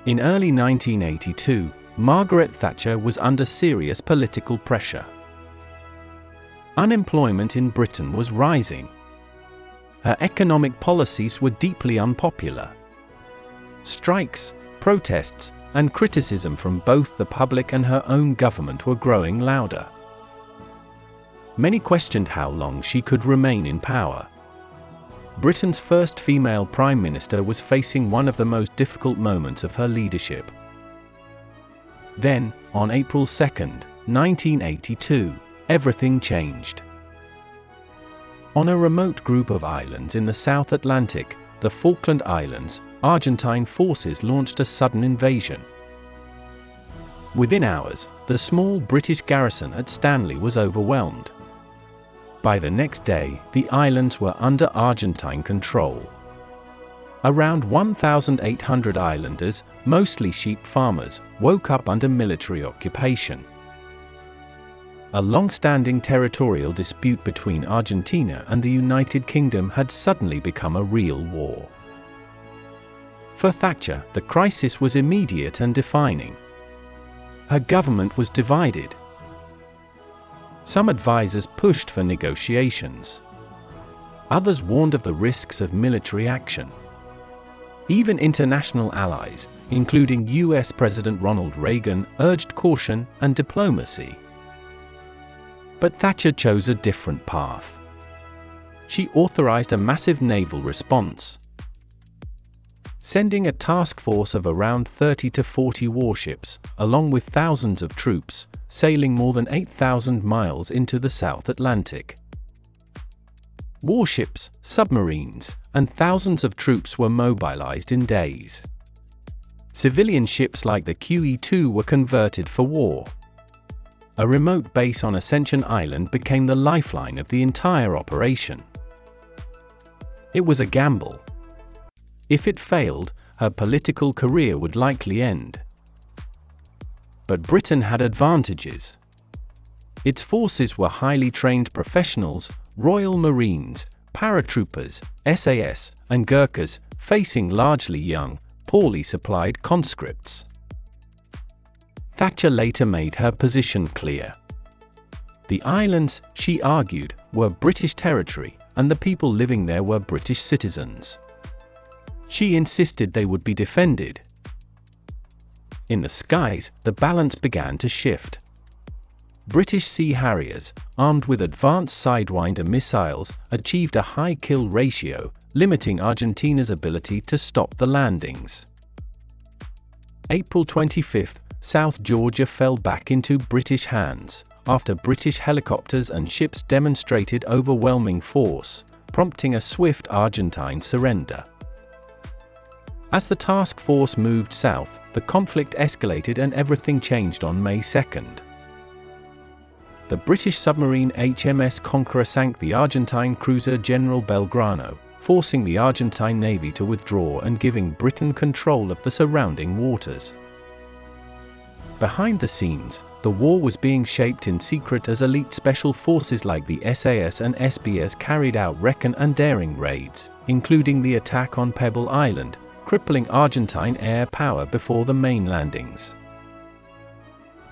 In early 1982, Margaret Thatcher was under serious political pressure. Unemployment in Britain was rising. Her economic policies were deeply unpopular. Strikes, protests, and criticism from both the public and her own government were growing louder. Many questioned how long she could remain in power. Britain's first female Prime Minister was facing one of the most difficult moments of her leadership. Then, on April 2, 1982, everything changed. On a remote group of islands in the South Atlantic, the Falkland Islands, Argentine forces launched a sudden invasion. Within hours, the small British garrison at Stanley was overwhelmed. By the next day, the islands were under Argentine control. Around 1,800 islanders, mostly sheep farmers, woke up under military occupation. A long-standing territorial dispute between Argentina and the United Kingdom had suddenly become a real war. For Thatcher, the crisis was immediate and defining. Her government was divided. Some advisers pushed for negotiations. Others warned of the risks of military action. Even international allies, including US President Ronald Reagan, urged caution and diplomacy. But Thatcher chose a different path. She authorized a massive naval response. Sending a task force of around 30 to 40 warships, along with thousands of troops, sailing more than 8,000 miles into the South Atlantic. Warships, submarines, and thousands of troops were mobilized in days. Civilian ships like the QE-2 were converted for war. A remote base on Ascension Island became the lifeline of the entire operation. It was a gamble. If it failed, her political career would likely end. But Britain had advantages. Its forces were highly trained professionals, Royal Marines, paratroopers, SAS, and Gurkhas, facing largely young, poorly supplied conscripts. Thatcher later made her position clear. The islands, she argued, were British territory, and the people living there were British citizens. She insisted they would be defended. In the skies, the balance began to shift. British Sea Harriers, armed with advanced Sidewinder missiles, achieved a high kill ratio, limiting Argentina's ability to stop the landings. April 25, South Georgia fell back into British hands, after British helicopters and ships demonstrated overwhelming force, prompting a swift Argentine surrender. As the task force moved south, the conflict escalated and everything changed on May 2. The British submarine HMS Conqueror sank the Argentine cruiser General Belgrano, forcing the Argentine Navy to withdraw and giving Britain control of the surrounding waters. Behind the scenes, the war was being shaped in secret as elite special forces like the SAS and SBS carried out recon and daring raids, including the attack on Pebble Island, crippling Argentine air power before the main landings.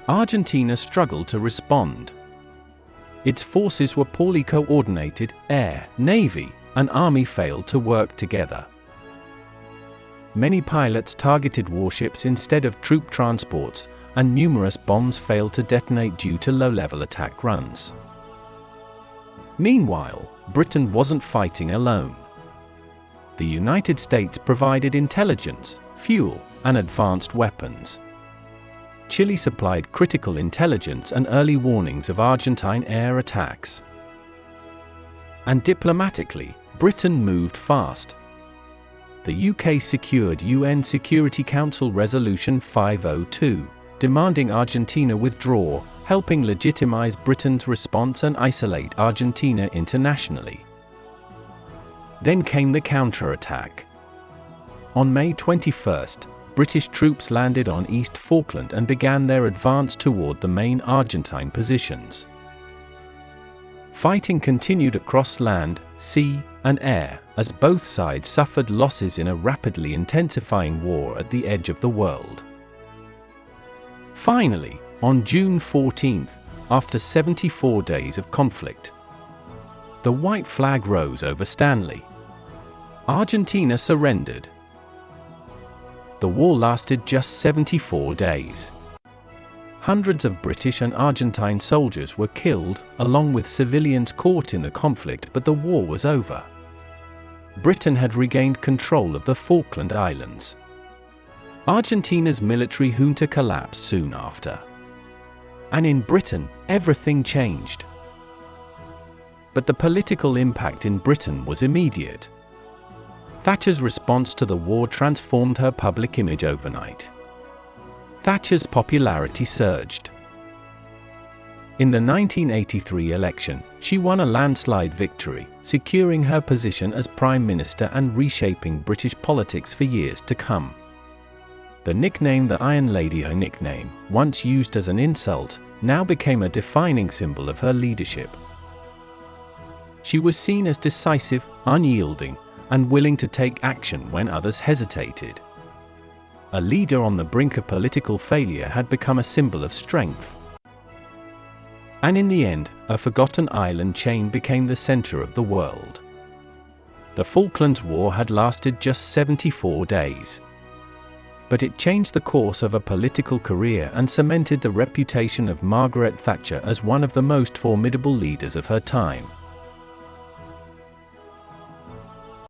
Argentina struggled to respond. Its forces were poorly coordinated, air, navy, and army failed to work together. Many pilots targeted warships instead of troop transports, and numerous bombs failed to detonate due to low-level attack runs. Meanwhile, Britain wasn't fighting alone. The United States provided intelligence, fuel, and advanced weapons. Chile supplied critical intelligence and early warnings of Argentine air attacks. And diplomatically, Britain moved fast. The UK secured UN Security Council Resolution 502, demanding Argentina withdraw, helping legitimize Britain's response and isolate Argentina internationally. Then came the counterattack. On May 21, British troops landed on East Falkland and began their advance toward the main Argentine positions. Fighting continued across land, sea, and air, as both sides suffered losses in a rapidly intensifying war at the edge of the world. Finally, on June 14, after 74 days of conflict, the white flag rose over Stanley. Argentina surrendered. The war lasted just 74 days. Hundreds of British and Argentine soldiers were killed, along with civilians caught in the conflict, but the war was over. Britain had regained control of the Falkland Islands. Argentina's military junta collapsed soon after. And in Britain, everything changed. But the political impact in Britain was immediate. Thatcher's response to the war transformed her public image overnight. Thatcher's popularity surged. In the 1983 election, she won a landslide victory, securing her position as Prime Minister and reshaping British politics for years to come. The nickname "the Iron Lady," her nickname, once used as an insult, now became a defining symbol of her leadership. She was seen as decisive, unyielding, and willing to take action when others hesitated. A leader on the brink of political failure had become a symbol of strength. And in the end, a forgotten island chain became the center of the world. The Falklands War had lasted just 74 days. But it changed the course of a political career and cemented the reputation of Margaret Thatcher as one of the most formidable leaders of her time.